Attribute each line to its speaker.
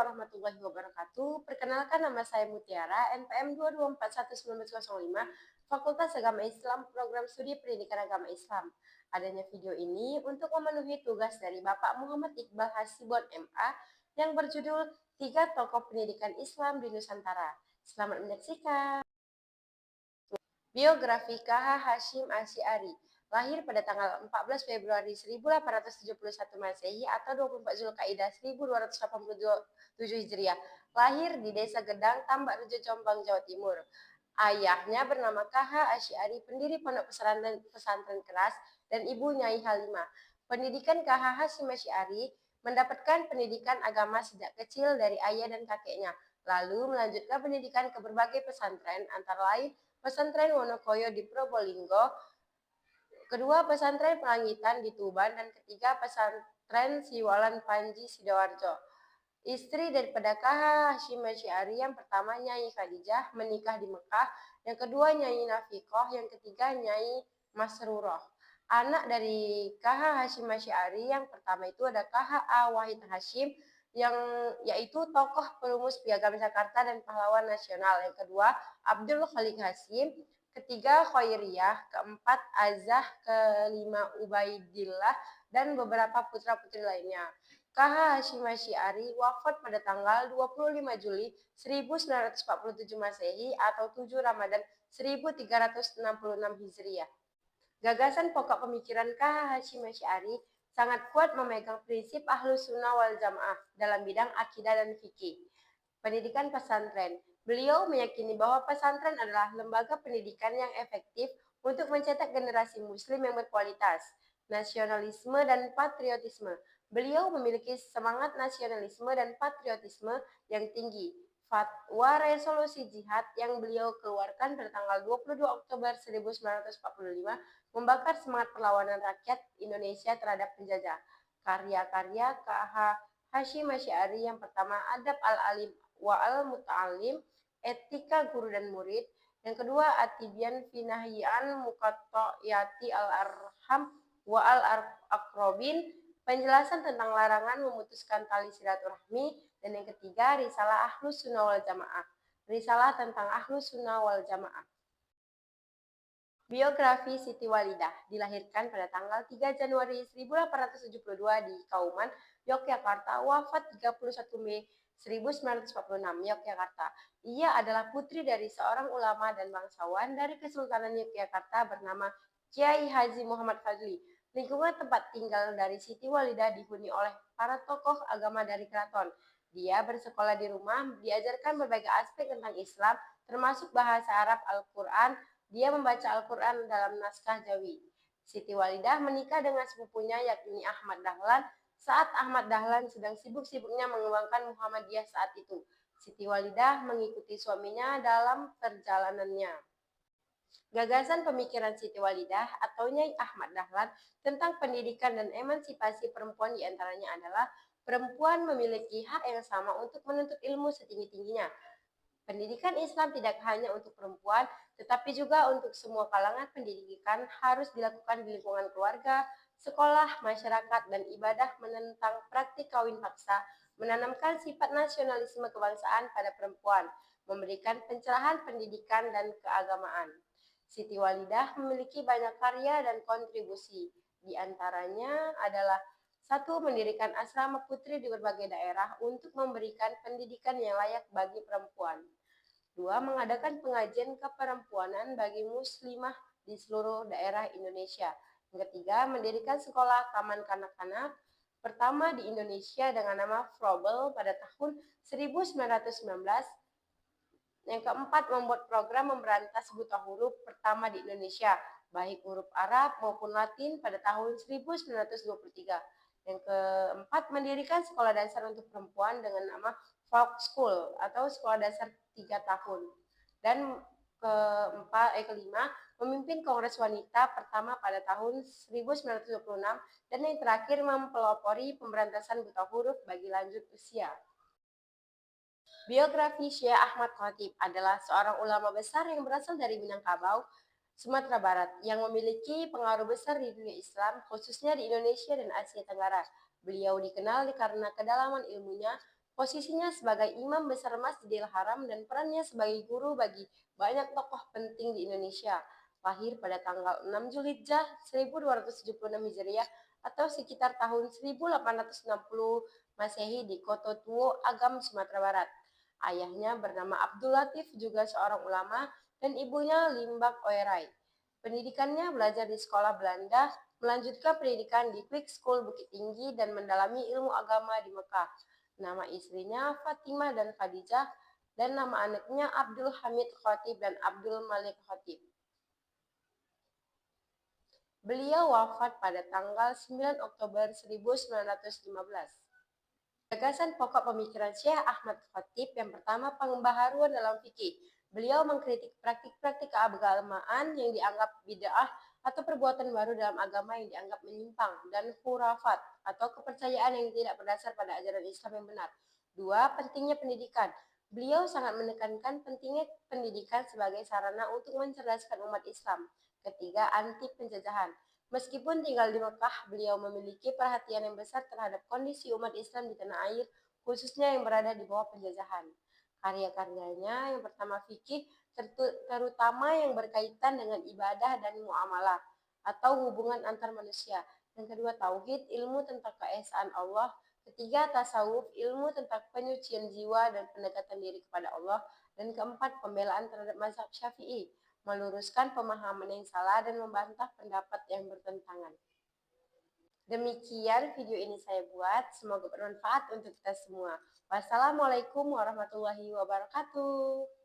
Speaker 1: warahmatullahi wabarakatuh. Perkenalkan, nama saya Mutiara, NPM 22411905, Fakultas Agama Islam, Program Studi Pendidikan Agama Islam. Adanya video ini untuk memenuhi tugas dari Bapak Muhammad Iqbal Hasibon MA yang berjudul 3 Tokoh Pendidikan Islam di Nusantara. Selamat menyaksikan. Biografi KH Hashim Asy'ari. Lahir pada tanggal 14 Februari 1871 Masehi atau 24 Zulkaidah 1287 Hijriah. Lahir di Desa Gedang, Tambak Rejo, Jombang, Jawa Timur. Ayahnya bernama KH Asy'ari, pendiri pondok pesantren keras, dan ibu Nyai Halimah. Pendidikan KH Hashim Asy'ari mendapatkan pendidikan agama sejak kecil dari ayah dan kakeknya, lalu melanjutkan pendidikan ke berbagai pesantren, antara lain Pesantren Wonokoyo di Probolinggo, kedua Pesantren Pelangitan di Tuban, dan ketiga Pesantren Siwalan Panji Sidoarjo. Istri daripada KH Hashim Asy'ari yang pertama Nyai Khadijah menikah di Mekah, yang kedua Nyai Nafikoh, yang ketiga Nyai Masruroh. Anak dari KH Hashim Asy'ari yang pertama itu ada KH A Wahid Hashim, yang yaitu tokoh perumus Piagam Jakarta dan pahlawan nasional. Yang kedua Abdul Khalik Hasim, ketiga Khairiyah, keempat Azah, kelima Ubaidillah, dan beberapa putra-putri lainnya. KH Hashim Asy'ari wafat pada tanggal 25 Juli 1947 Masehi atau 7 Ramadan 1366 Hijriah. Gagasan pokok pemikiran KH Hashim Asy'ari sangat kuat memegang prinsip Ahlus Sunnah wal Jamaah dalam bidang akidah dan fikih. Pendidikan pesantren. Beliau meyakini bahwa pesantren adalah lembaga pendidikan yang efektif untuk mencetak generasi muslim yang berkualitas, nasionalisme dan patriotisme. Beliau memiliki semangat nasionalisme dan patriotisme yang tinggi. Fatwa resolusi jihad yang beliau keluarkan pada tanggal 22 Oktober 1945 membakar semangat perlawanan rakyat Indonesia terhadap penjajah. Karya-karya KH Hashim Asy'ari yang pertama Adab al-Alim wa al-Muta'alim, Etika Guru dan Murid. Yang kedua At-Tibyan fi Nahyian Muqatta'iyati al-Arham wa al-Aqrabin, penjelasan tentang larangan memutuskan tali silaturahmi. Dan yang ketiga Risalah Ahlus Sunnah wal Jamaah, risalah tentang Ahlus Sunnah wal Jamaah. Biografi Siti Walidah. Dilahirkan pada tanggal 3 Januari 1872 di Kauman, Yogyakarta, wafat 31 Mei 1946, Yogyakarta. Ia adalah putri dari seorang ulama dan bangsawan dari Kesultanan Yogyakarta bernama Kiai Haji Muhammad Fadli. Lingkungan tempat tinggal dari Siti Walidah dihuni oleh para tokoh agama dari keraton. Dia bersekolah di rumah, diajarkan berbagai aspek tentang Islam, termasuk bahasa Arab Al-Quran. Dia membaca Al-Quran dalam naskah Jawi. Siti Walidah menikah dengan sepupunya yakni Ahmad Dahlan saat Ahmad Dahlan sedang sibuk-sibuknya mengembangkan Muhammadiyah saat itu. Siti Walidah mengikuti suaminya dalam perjalanannya. Gagasan pemikiran Siti Walidah atau Nyai Ahmad Dahlan tentang pendidikan dan emansipasi perempuan diantaranya adalah perempuan memiliki hak yang sama untuk menuntut ilmu setinggi-tingginya. Pendidikan Islam tidak hanya untuk perempuan, tetapi juga untuk semua kalangan. Pendidikan harus dilakukan di lingkungan keluarga, sekolah, masyarakat, dan ibadah. Menentang praktik kawin paksa, menanamkan sifat nasionalisme kebangsaan pada perempuan, memberikan pencerahan pendidikan dan keagamaan. Siti Walidah memiliki banyak karya dan kontribusi. Di antaranya adalah 1. Mendirikan asrama putri di berbagai daerah untuk memberikan pendidikan yang layak bagi perempuan. 2. Mengadakan pengajian keperempuanan bagi muslimah di seluruh daerah Indonesia. Yang ketiga, mendirikan sekolah taman kanak-kanak pertama di Indonesia dengan nama Frobel pada tahun 1919. Yang keempat, membuat program memberantas buta huruf pertama di Indonesia, baik huruf Arab maupun Latin pada tahun 1923. Yang keempat, mendirikan sekolah dasar untuk perempuan dengan nama Folk School atau sekolah dasar 3 tahun. Dan kelima, memimpin Kongres Wanita pertama pada tahun 1926. Dan yang terakhir, mempelopori pemberantasan buta huruf bagi lanjut usia. Biografi Syekh Ahmad Khatib adalah seorang ulama besar yang berasal dari Minangkabau, Sumatera Barat, yang memiliki pengaruh besar di dunia Islam, khususnya di Indonesia dan Asia Tenggara. Beliau dikenal karena kedalaman ilmunya, Posisinya sebagai imam besar Masjidil Haram dan perannya sebagai guru bagi banyak tokoh penting di Indonesia. Lahir pada tanggal 6 Zulhijjah 1276 Hijriah atau sekitar tahun 1860 Masehi di Kota Tuo, Agam, Sumatera Barat. Ayahnya bernama Abdul Latif, juga seorang ulama, dan ibunya Limbak Oerai. Pendidikannya belajar di sekolah Belanda, melanjutkan pendidikan di Quick School Bukit Tinggi, dan mendalami ilmu agama di Mekah. Nama istrinya Fatimah dan Khadijah, dan nama anaknya Abdul Hamid Khotib dan Abdul Malik Khotib. Beliau wafat pada tanggal 9 Oktober 1915. Gagasan pokok pemikiran Syekh Ahmad Khatib yang pertama, pembaharuan dalam fikih. Beliau mengkritik praktik-praktik keagamaan yang dianggap bid'ah atau perbuatan baru dalam agama yang dianggap menyimpang, dan khurafat atau kepercayaan yang tidak berdasar pada ajaran Islam yang benar. Dua, pentingnya pendidikan. Beliau sangat menekankan pentingnya pendidikan sebagai sarana untuk mencerdaskan umat Islam. Ketiga, anti penjajahan. Meskipun tinggal di Mekah, beliau memiliki perhatian yang besar terhadap kondisi umat Islam di tanah air, khususnya yang berada di bawah penjajahan. Karya-karyanya yang pertama fikih, terutama yang berkaitan dengan ibadah dan muamalah atau hubungan antar manusia. Yang kedua, tauhid, ilmu tentang keesaan Allah. Ketiga, tasawuf, ilmu tentang penyucian jiwa dan pendekatan diri kepada Allah. Dan keempat, pembelaan terhadap mazhab Syafi'i, meluruskan pemahaman yang salah dan membantah pendapat yang bertentangan. Demikian video ini saya buat, semoga bermanfaat untuk kita semua. Wassalamualaikum warahmatullahi wabarakatuh.